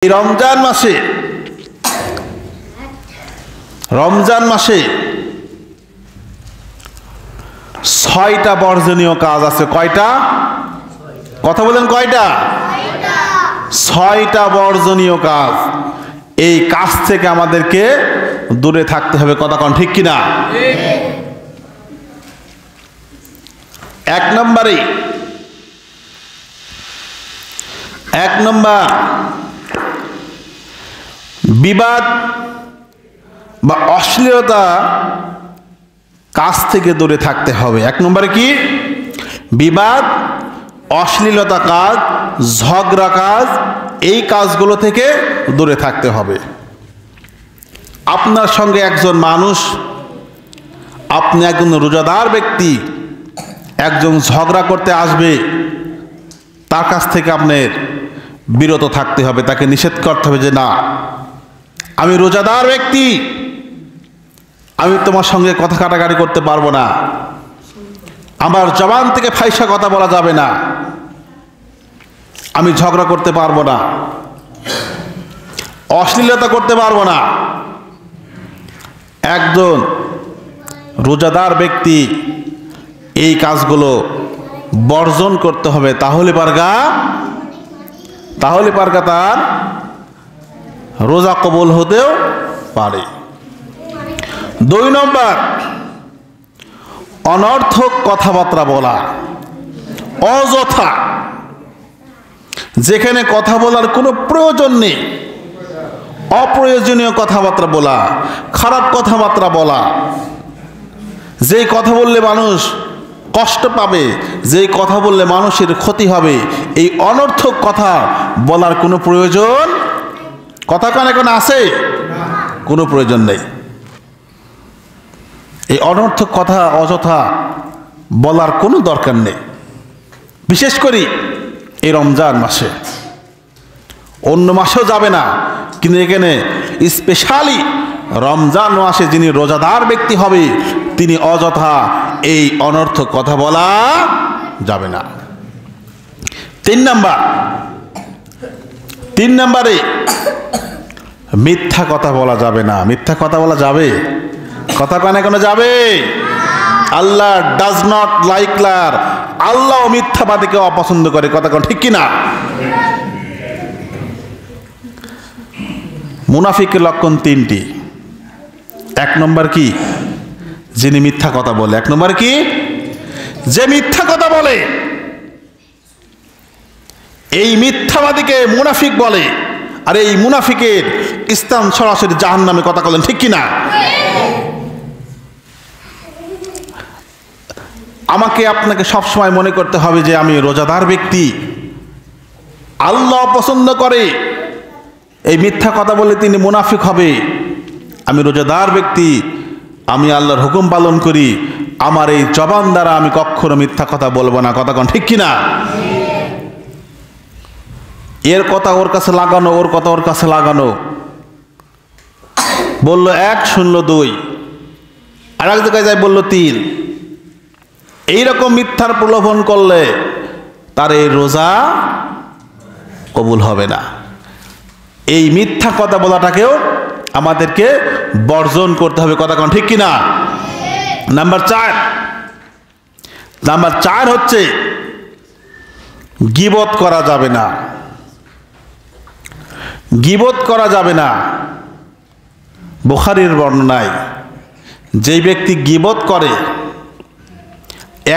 এই রমজান মাসে 6টা বর্জনীয় কাজ আছে। কয়টা? কথা বলেন, কয়টা? 6টা বর্জনীয় কাজ। এই কাজ থেকে আমাদেরকে দূরে থাকতে হবে। কথা কোন ঠিক কিনা? এক নম্বর বিবাদ বা অশ্লীলতা কাজ থেকে দূরে থাকতে হবে। এক নম্বরে কি? বিবাদ, অশ্লীলতা কাজ, ঝগড়া কাজ, এই কাজগুলো থেকে দূরে থাকতে হবে। আপনার সঙ্গে একজন মানুষ, আপনি একজন রোজাদার ব্যক্তি, একজন ঝগড়া করতে আসবে, তার কাছ থেকে আপনার বিরত থাকতে হবে। তাকে নিষেধ করতে হবে যে না, আমি রোজাদার ব্যক্তি, আমি তোমার সঙ্গে কথা কাটাকাটি করতে পারবো না, আমার জবান থেকে ফাইসা কথা বলা যাবে না, আমি ঝগড়া করতে পারবো না, অশ্লীলতা করতে পারবো না। একজন রোজাদার ব্যক্তি এই কাজগুলো বর্জন করতে হবে। তাহলে পারগা তার রোজা কবুল হতেও পারে। 2 নম্বর, অনর্থক কথাবার্তা বলা, অযথা, যেখানে কথা বলার কোনো প্রয়োজন নেই, অপ্রয়োজনীয় কথাবার্তা বলা, খারাপ কথাবার্তা বলা, যেই কথা বললে মানুষ কষ্ট পাবে, যেই কথা বললে মানুষের ক্ষতি হবে, এই অনর্থক কথা বলার কোনো প্রয়োজন, কথা কানে আছে? কোনো প্রয়োজন নেই। এই অনর্থক কথা অযথা বলার কোনো দরকার নেই। বিশেষ করে এই রমজান মাসে, অন্য মাসেও যাবে না, কিন্তু এখানে স্পেশালি রমজান মাসে যিনি রোজাদার ব্যক্তি হবে, তিনি অযথা এই অনর্থক কথা বলা যাবে না। 3 নম্বরে মিথ্যা কথা বলা যাবে না। মিথ্যা কথা বলা যাবে? কথা কানে কোনো যাবে? আল্লাহ ডাজ নট লাইক লার। আল্লাহ মিথ্যাবাদীকে অপছন্দ করে। কথা কোন ঠিক কিনা? মুনাফিকের লক্ষণ 3টি। 1 নম্বর কি? যিনি মিথ্যা কথা বলে। 1 নম্বর কি? যে মিথ্যা কথা বলে। এই মিথ্যাবাদীকে মুনাফিক বলে। আর এই মুনাফিকের স্থান সরাসরি জাহান্নামে। কথা বলেন ঠিক কিনা? আমাকে আপনাকে সবসময় মনে করতে হবে যে আমি রোজাদার ব্যক্তি, আল্লাহ পছন্দ করে। এই মিথ্যা কথা বলে তিনি মুনাফিক হবে। আমি রোজাদার ব্যক্তি, আমি আল্লাহর হুকুম পালন করি, আমার এই জবান দ্বারা আমি কখনো মিথ্যা কথা বলবো না। কথা কোন ঠিক কিনা? এর কথা ওর কাছে লাগানো, ওর কথা ওর কাছে লাগানো, বললো 1 শুনলো 2, আর এক জায়গায় যায় বললো 3। এইরকম মিথ্যার প্রলোভন করলে তার এই রোজা কবুল হবে না। এই মিথ্যা কথা বলাটাকেও আমাদেরকে বর্জন করতে হবে। কথা কোন ঠিক কিনা? নাম্বার 4 হচ্ছে গীবত করা যাবে না। গীবত করা যাবে না। বুখারীর বর্ণনায় যেই ব্যক্তি গীবত করে,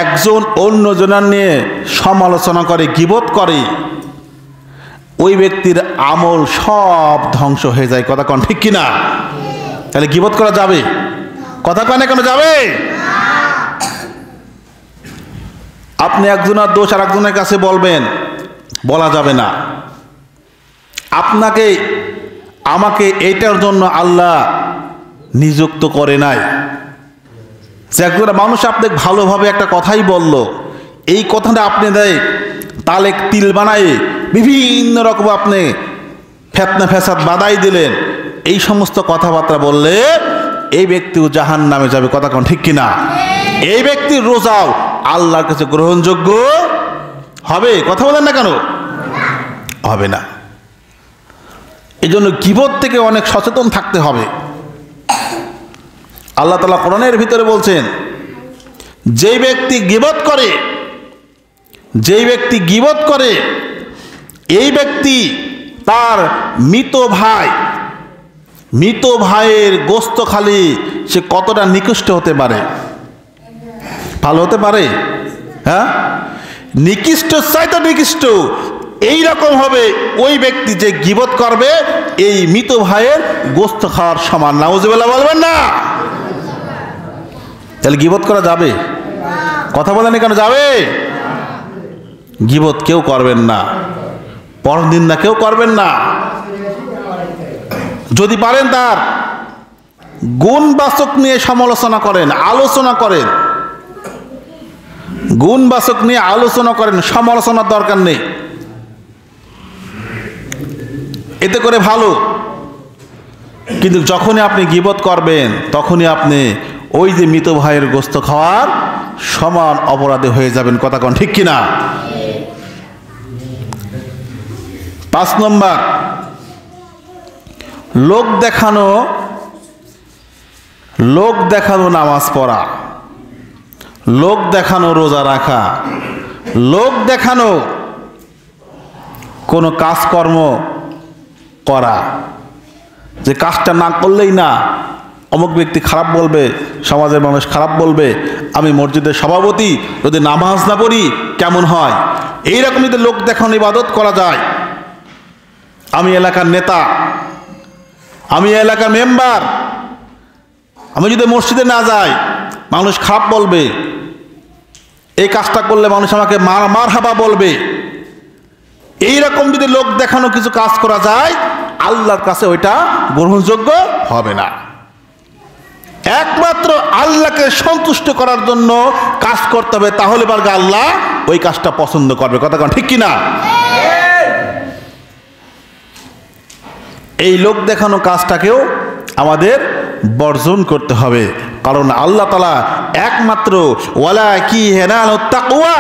একজন অন্যজনের নিয়ে সমালোচনা করে, গীবত করে, ওই ব্যক্তির আমল সব ধ্বংস হয়ে যায়। কথা কোন ঠিক কিনা? তাহলে গীবত করা যাবে? কথা কানে কেন যাবে? আপনি একজনের দোষ আর একজনের কাছে বলবেন, বলা যাবে না। আপনাকে আমাকে এইটার জন্য আল্লাহ নিযুক্ত করে নাই যে একজন মানুষ আপনাকে ভালোভাবে একটা কথাই বলল, এই কথাটা আপনি দেয় তালে তিল বানায় বিভিন্ন রকম আপনি ফেতনা ফেসাদ বাদাই দিলেন। এই সমস্ত কথাবার্তা বললে এই ব্যক্তিও জাহান্নামে যাবে। কথা কোন ঠিক কিনা? এই ব্যক্তির রোজাও আল্লাহর কাছে গ্রহণযোগ্য হবে। কথা বলেন না কেন? হবে না। এই জন্য গীবত থেকে অনেক সচেতন থাকতে হবে। আল্লাহ তাআলা কোরআনের ভিতরে বলছেন, যেই ব্যক্তি গীবত করে এই ব্যক্তি তার মৃত ভাইয়ের গোস্ত খালি সে কতটা নিকৃষ্ট হতে পারে, ভালো হতে পারে? হ্যাঁ, নিকৃষ্ট চাইতে নিকৃষ্ট এইরকম হবে ওই ব্যক্তি যে গীবত করবে এই মৃত ভাইয়ের গোস্ত খাওয়ার সমান। নাউজুবিল্লাহ বলবেন না? তাহলে গীবত করা যাবে? কথা বলেন কেন যাবে? গীবত কেউ করবেন না, পরনিন্দা কেউ করবেন না। যদি পারেন তার গুণবাচক নিয়ে সমালোচনা করেন, আলোচনা করেন, গুণবাচক নিয়ে আলোচনা করেন, সমালোচনার দরকার নেই, এতে করে ভালো। কিন্তু যখনই আপনি গীবত করবেন তখনই আপনি ওই যে মৃত ভাইয়ের গোস্ত খাওয়ার সমান অপরাধী হয়ে যাবেন। কথা কোন ঠিক কিনা? 5 নম্বর, লোক দেখানো নামাজ পড়া, লোক দেখানো রোজা রাখা, লোক দেখানো কোনো কাজকর্ম করা, যে কাজটা না করলেই না অমুক ব্যক্তি খারাপ বলবে, সমাজের মানুষ খারাপ বলবে, আমি মসজিদের সভাপতি যদি নামাজ না পড়ি কেমন হয়, এইরকম যদি লোক দেখানো ইবাদত করা যায়, আমি এলাকার নেতা, আমি এলাকার মেম্বার, আমি যদি মসজিদে না যাই মানুষ খারাপ বলবে, এই কাজটা করলে মানুষ আমাকে মারহাবা বলবে, এইরকম যদি লোক দেখানো কিছু কাজ করা যায় আল্লাহর কাছে ওইটা গ্রহণযোগ্য হবে না। একমাত্র আল্লাহকে সন্তুষ্ট করার জন্য কাজ করতে হবে, তাহলে বারগে আল্লাহ ওই কাজটা পছন্দ করবে। কথা কোন ঠিক কিনা? এই লোক দেখানো কাজটাকেও আমাদের বর্জন করতে হবে, কারণ আল্লাহ তাআলা একমাত্র তাকওয়া,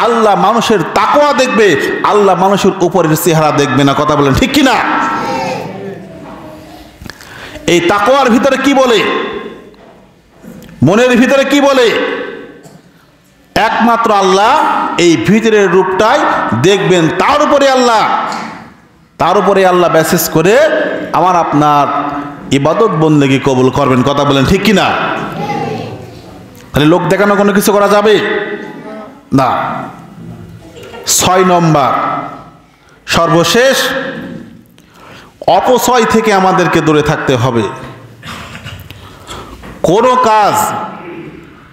আল্লাহ মানুষের তাকওয়া দেখবে, আল্লাহ মানুষের উপরের চেহারা দেখবে না। কথা বলেন ঠিক কিনা? এই তাকওয়ার ভিতরে কি বলে, মনের ভিতরে কি বলে, একমাত্র আল্লাহ এই ভিতরের রূপটাই দেখবেন, তার উপরে আল্লাহ বিশেষ করে আমার আপনার ইবাদত বন্দেগী কবুল করবেন। কথা বলেন ঠিক কিনা? তাহলে লোক দেখানো কোনো কিছু করা যাবে না। 6 নম্বর, সর্বশেষ, অপচয় থেকে আমাদেরকে দূরে থাকতে হবে। কোনো কাজ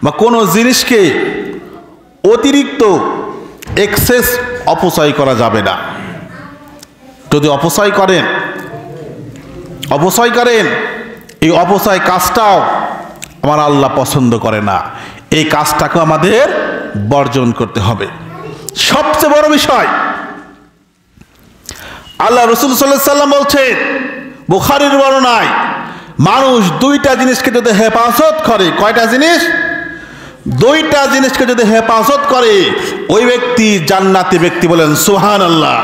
বা কোনো জিনিসকে অতিরিক্ত এক্সেস অপচয় করা যাবে না। যদি অপচয় করেন এই অপচয় কাজটাও আমার আল্লাহ পছন্দ করে না, এই কাজটাকে আমাদের বর্জন করতে হবে। সবচেয়ে বড় বিষয়, আল্লাহ রাসূল সাল্লাল্লাহু আলাইহি ওয়াসাল্লাম বলছেন বুখারীর বর্ণনায়, মানুষ 2টা জিনিসকে যদি হেফাজত করে, কয়টা জিনিস? 2টা জিনিসকে যদি হেফাজত করে ওই ব্যক্তি জান্নাতি ব্যক্তি। বলেন সুবহানাল্লাহ।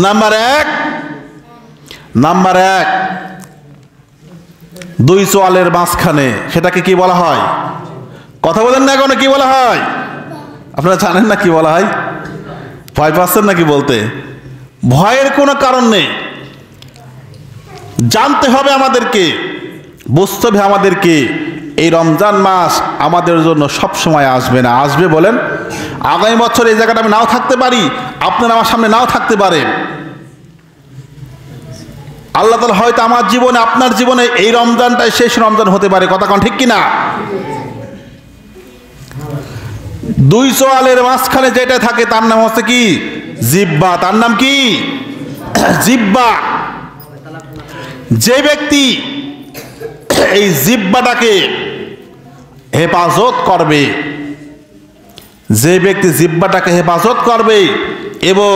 নাম্বার 1, 2 চোয়ালের মাঝখানে, সেটাকে কি বলা হয়? কথা বলেন না এখন, কি বলা হয়? আপনারা জানেন না কি বলা হয়? ভয় পাচ্ছেন নাকি বলতে? ভয়ের কোনো কারণ নেই, জানতে হবে আমাদেরকে, বুঝতে হবে আমাদেরকে, এই রমজান মাস আমাদের জন্য সব সময় আসবে না। আসবে বলেন, আগামী বছর এই জায়গাটা আমি নাও থাকতে পারি, আপনারা আমার সামনে নাও থাকতে পারেন। আল্লাহ তাআলা হয়তো আমার জীবনে, আপনার জীবনে এই রমজানটাই শেষ রমজান হতে পারে। কথা কোন ঠিক কিনা? 2 চোয়ালের মাঝখানে যেটা থাকে তার নাম হচ্ছে কি? জিহ্বা। তার নাম কি? জিহ্বা। যে ব্যক্তি এই জিহ্বাটাকে হেফাজত করবে, যে ব্যক্তি জিহ্বাটাকে হেফাজত করবে এবং